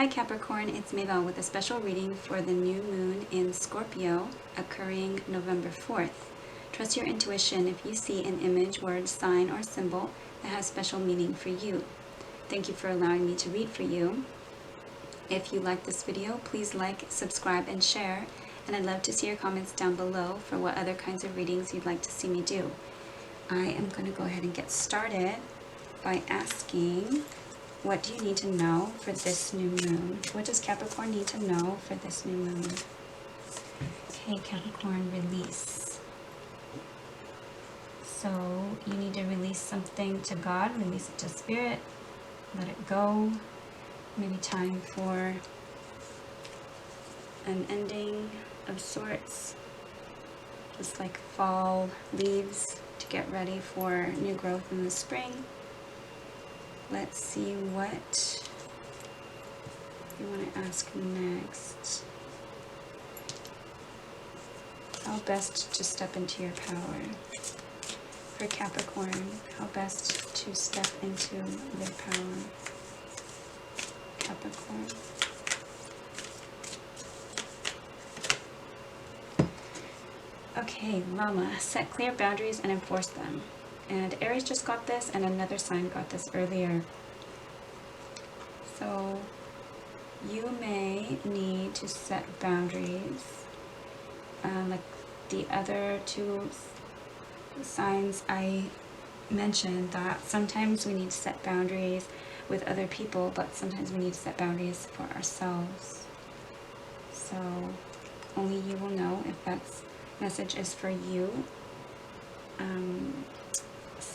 Hi Capricorn, it's Mabel with a special reading for the new moon in Scorpio occurring November 4th. Trust your intuition if you see an image, word, sign, or symbol that has special meaning for you. Thank you for allowing me to read for you. If you like this video, please like, subscribe, and share. And I'd love to see your comments down below for what other kinds of readings you'd like to see me do. I am going to go ahead and get started by asking, what do you need to know for this new moon? What does Capricorn need to know for this new moon? Okay, Capricorn, release. So you need to release something to God, release it to Spirit, let it go. Maybe time for an ending of sorts, just like fall leaves to get ready for new growth in the spring. Let's see what you want to ask next. How best to step into your power? For Capricorn, how best to step into their power? Capricorn. Okay, Llama, set clear boundaries and enforce them. And Aries just got this, and another sign got this earlier. So you may need to set boundaries. Like the other two signs I mentioned, that sometimes we need to set boundaries with other people, but sometimes we need to set boundaries for ourselves. So only you will know if that message is for you.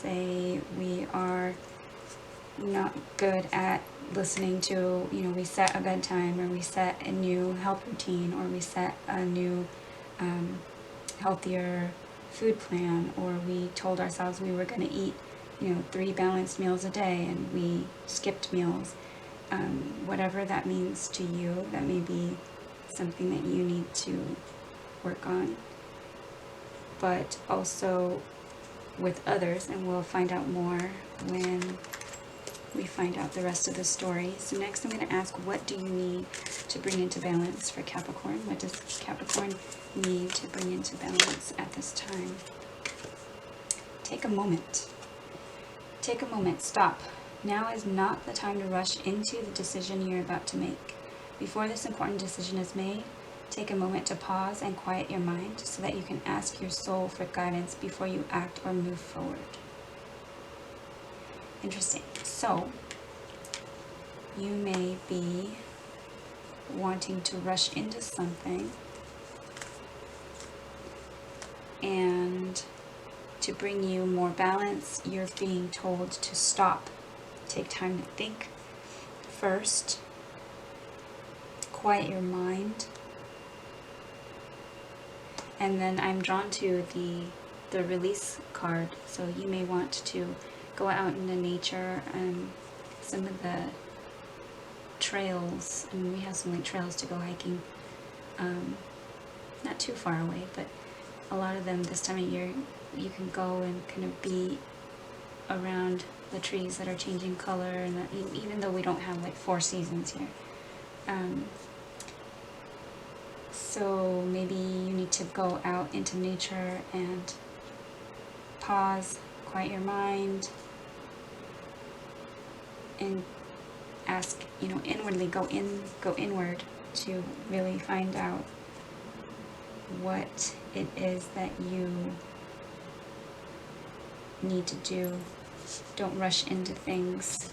Say we are not good at listening to, we set a bedtime, or we set a new health routine, or we set a new healthier food plan, or we told ourselves we were going to eat 3 balanced meals a day and we skipped meals. Whatever that means to you, that may be something that you need to work on, but also with others, and we'll find out more when we find out the rest of the story. So next I'm going to ask, what do you need to bring into balance for Capricorn? What does Capricorn need to bring into balance at this time? Take a moment. Take a moment. Stop. Now is not the time to rush into the decision you're about to make. Before this important decision is made, take a moment to pause and quiet your mind so that you can ask your soul for guidance before you act or move forward. Interesting. So, you may be wanting to rush into something, and to bring you more balance, you're being told to stop. Take time to think first. Quiet your mind. And then I'm drawn to the release card. So you may want to go out into nature and some of the trails. And we have some trails to go hiking. Not too far away, but a lot of them this time of year you can go and kind of be around the trees that are changing color, and that, even though we don't have like 4 seasons here. So maybe you need to go out into nature and pause, quiet your mind, and ask, inwardly, go inward to really find out what it is that you need to do. Don't rush into things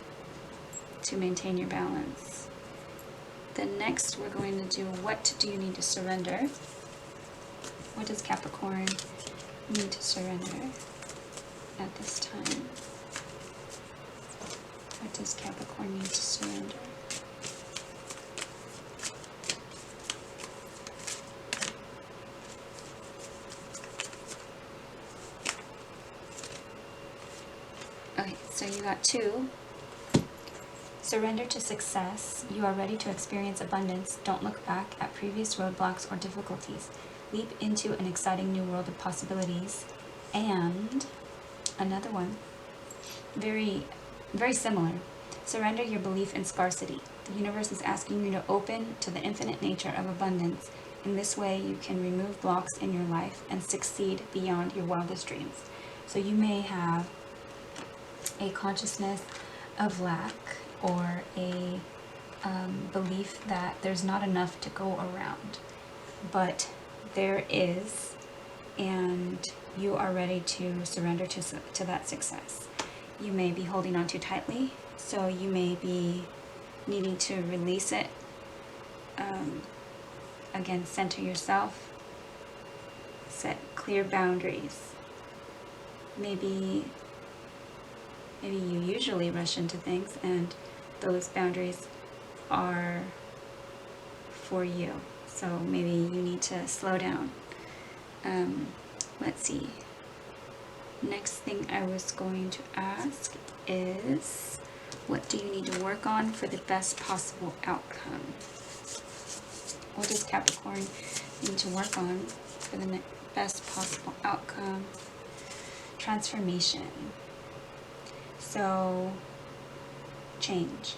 to maintain your balance. Then next we're going to do, what do you need to surrender? What does Capricorn need to surrender at this time? What does Capricorn need to surrender? Okay, so you got 2. Surrender to success. You are ready to experience abundance. Don't look back at previous roadblocks or difficulties. Leap into an exciting new world of possibilities. And another one, very, very similar. Surrender your belief in scarcity. The universe is asking you to open to the infinite nature of abundance. In this way, you can remove blocks in your life and succeed beyond your wildest dreams. So you may have a consciousness of lack, or a belief that there's not enough to go around. But there is, and you are ready to surrender to that success. You may be holding on too tightly, so you may be needing to release it. Again, center yourself, set clear boundaries. Maybe you usually rush into things, and those boundaries are for you. So maybe you need to slow down. Let's see. Next thing I was going to ask is, what do you need to work on for the best possible outcome? What does Capricorn need to work on for the best possible outcome? Transformation. So, change.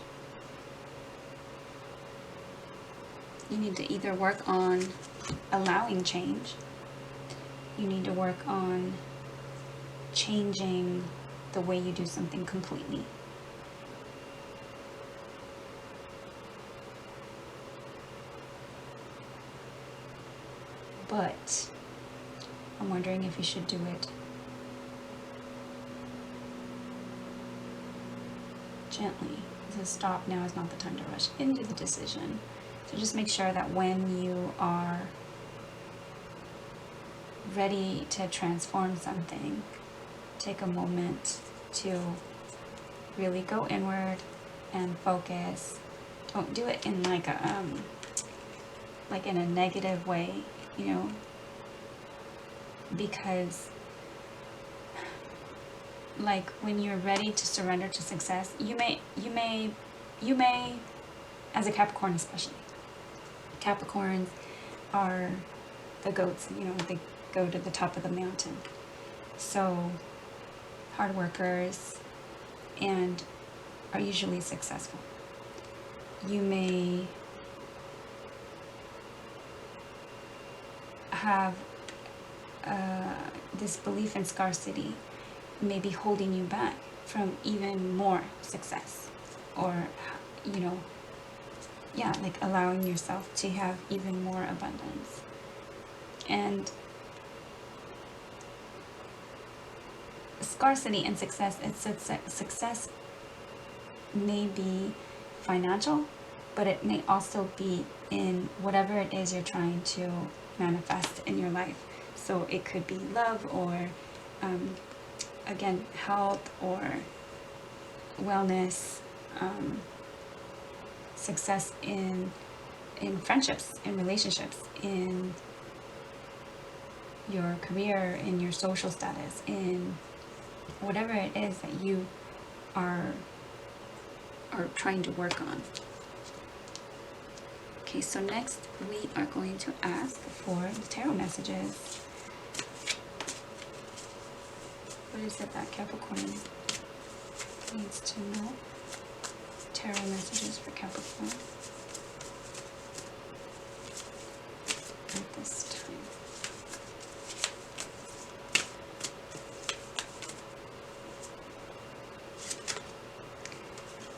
You need to either work on allowing change. You need to work on changing the way you do something completely. But I'm wondering if you should do it gently. So stop, now is not the time to rush into the decision. So just make sure that when you are ready to transform something, take a moment to really go inward and focus. Don't do it in like in a negative way, you know, because like when you're ready to surrender to success, you may, as a Capricorn especially, Capricorns are the goats, you know, they go to the top of the mountain. So hard workers and are usually successful. You may have this belief in scarcity, may be holding you back from even more success, or, you know, yeah, like allowing yourself to have even more abundance. And scarcity and success, success may be financial, but it may also be in whatever it is you're trying to manifest in your life. So it could be love, or again, health, or wellness, success in friendships, in relationships, in your career, in your social status, in whatever it is that you are trying to work on. Okay, so next we are going to ask for the tarot messages. What is it that Capricorn needs to know? Tarot messages for Capricorn at this time.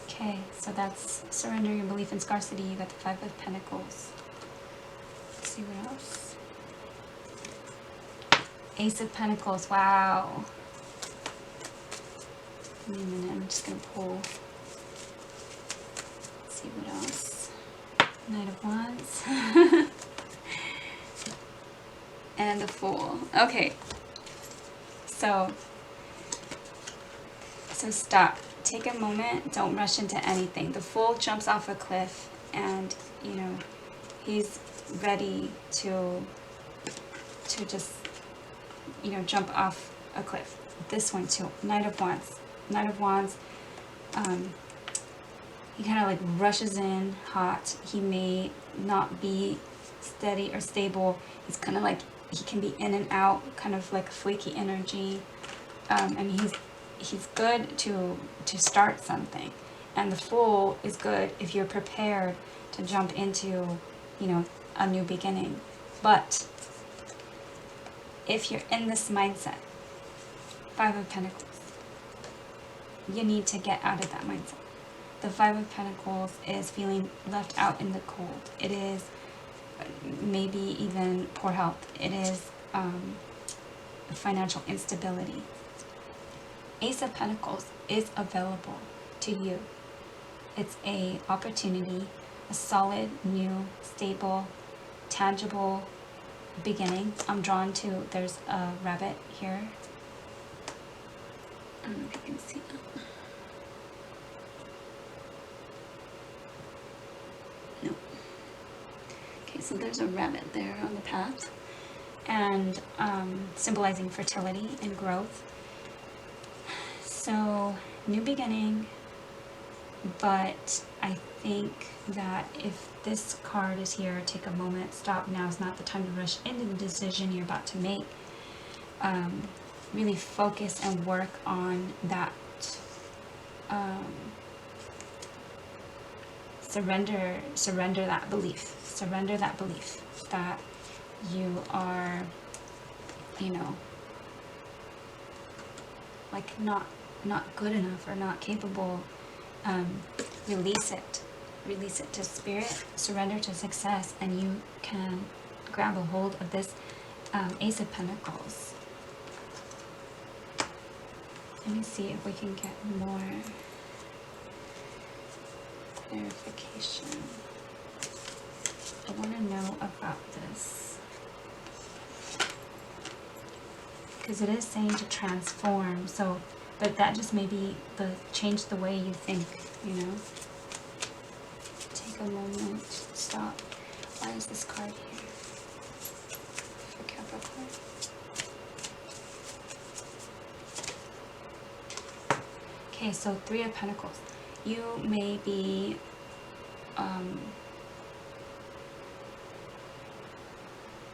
Okay, so that's surrender your belief in scarcity. You got the 5 of Pentacles. Let's see what else. Ace of Pentacles. Wow. Give me a minute. I'm just going to pull. Let's see what else. Knight of Wands. And the Fool. Okay. So stop. Take a moment. Don't rush into anything. The Fool jumps off a cliff, and, you know, he's ready to just, you know, jump off a cliff. This one too. Knight of Wands. Knight of Wands. He kind of like rushes in hot. He may not be steady or stable. He's kind of like, he can be in and out, kind of like a flaky energy. And he's good to start something, And the Fool is good if you're prepared to jump into, you know, a new beginning. But if you're in this mindset, Five of Pentacles, you need to get out of that mindset. The Five of Pentacles is feeling left out in the cold. It is maybe even poor health. It is financial instability. Ace of Pentacles is available to you. It's a opportunity, a solid, new, stable, tangible beginning. I'm drawn to, there's a rabbit here. I don't know if you can see that. No. Okay, so there's a rabbit there on the path, and symbolizing fertility and growth. So, new beginning, but I think that if this card is here, take a moment, stop. Now is not the time to rush into the decision you're about to make. Really focus and work on that. Surrender that belief. Surrender that belief that you are, you know, like not good enough or not capable. Release it. Release it to spirit. Surrender to success, and you can grab a hold of this Ace of Pentacles. Let me see if we can get more clarification. I want to know about this, because it is saying to transform. So, but that just maybe change the way you think, you know. Take a moment, stop. Why is this card here for Capricorn? Okay, so Three of Pentacles. You may be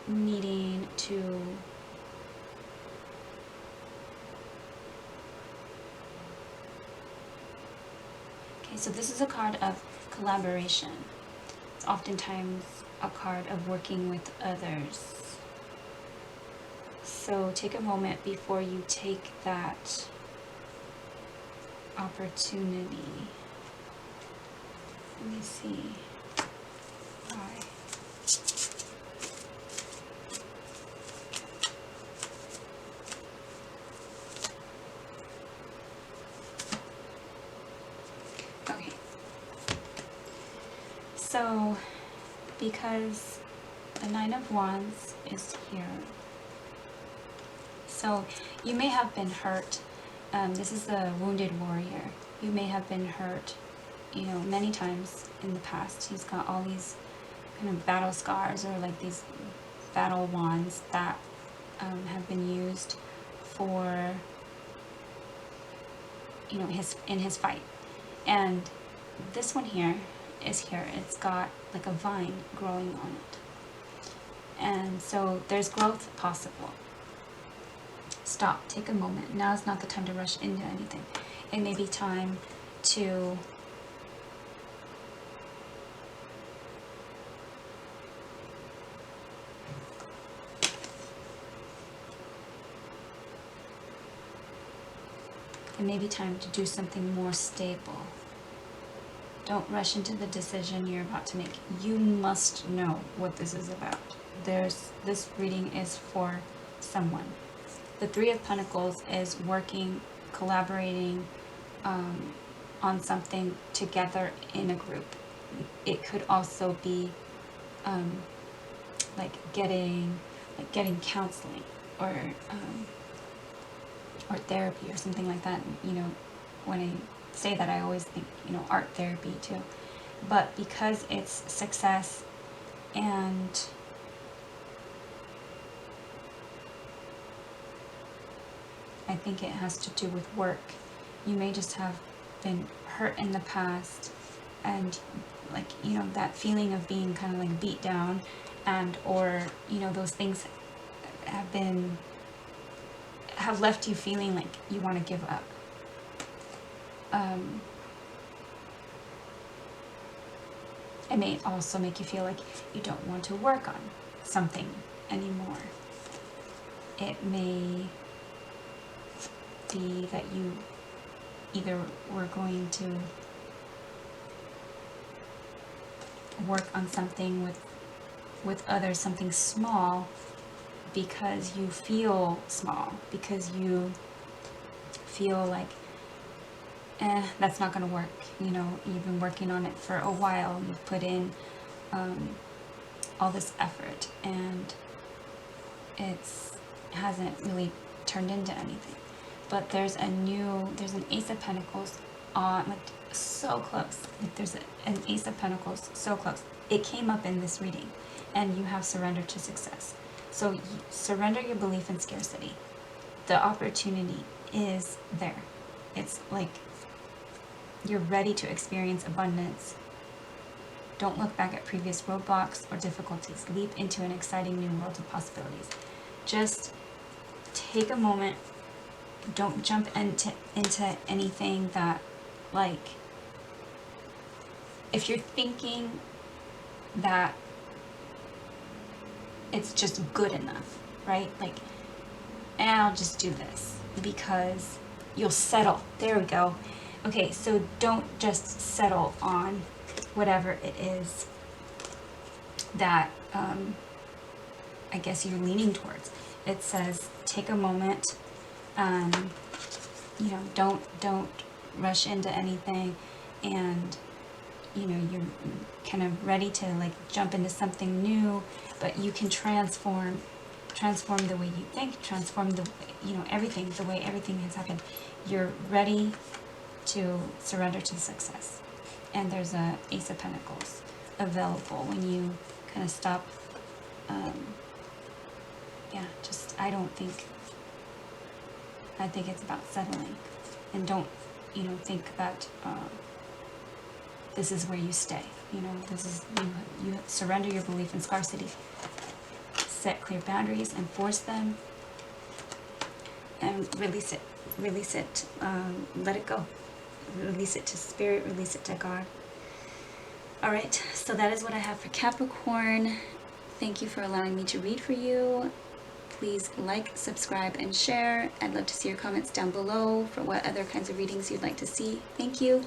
needing to so this is a card of collaboration. It's oftentimes a card of working with others. So take a moment before you take that opportunity. Let me see why. Okay. So, because the Nine of Wands is here, so you may have been hurt. This is the wounded warrior. You may have been hurt, you know, many times in the past. He's got all these kind of battle scars, or like these battle wands that have been used for, you know, in his fight. And this one here is here. It's got like a vine growing on it. And so there's growth possible. Stop, take a moment. Now is not the time to rush into anything. It may be time to do something more stable. Don't rush into the decision you're about to make. You must know what this is about. This reading is for someone. The Three of Pentacles is working, collaborating on something together in a group. It could also be like getting counseling or therapy or something like that. You know, when I say that, I always think, you know, art therapy too. But because it's success and I think it has to do with work. You may just have been hurt in the past, and like, you know, that feeling of being kind of like beat down, and or, you know, those things have left you feeling like you want to give up. It may also make you feel like you don't want to work on something anymore. It may be that you either were going to work on something with others, something small, because you feel small, because you feel like, that's not going to work. You know, you've been working on it for a while, you've put in all this effort, and hasn't really turned into anything. But there's an Ace of Pentacles on, like, so close. Like, there's an Ace of Pentacles so close. It came up in this reading, and you have surrender to success. So you surrender your belief in scarcity. The opportunity is there. It's like you're ready to experience abundance. Don't look back at previous roadblocks or difficulties. Leap into an exciting new world of possibilities. Just take a moment. Don't jump into anything that, like, if you're thinking that it's just good enough, right? Like, I'll just do this, because you'll settle. There we go. Okay, so don't just settle on whatever it is that I guess you're leaning towards. It says take a moment. You know, don't rush into anything, and you know, you're kind of ready to, like, jump into something new, but you can transform the way you think, transform the, you know, everything, the way everything has happened. You're ready to surrender to success. And there's a Ace of Pentacles available when you kind of stop. I think it's about settling, and don't, you know, think that this is where you stay. You know, this is, you surrender your belief in scarcity, set clear boundaries, enforce them, and release it, let it go, release it to spirit, release it to God. All right, so that is what I have for Capricorn. Thank you for allowing me to read for you. Please like, subscribe, and share. I'd love to see your comments down below for what other kinds of readings you'd like to see. Thank you.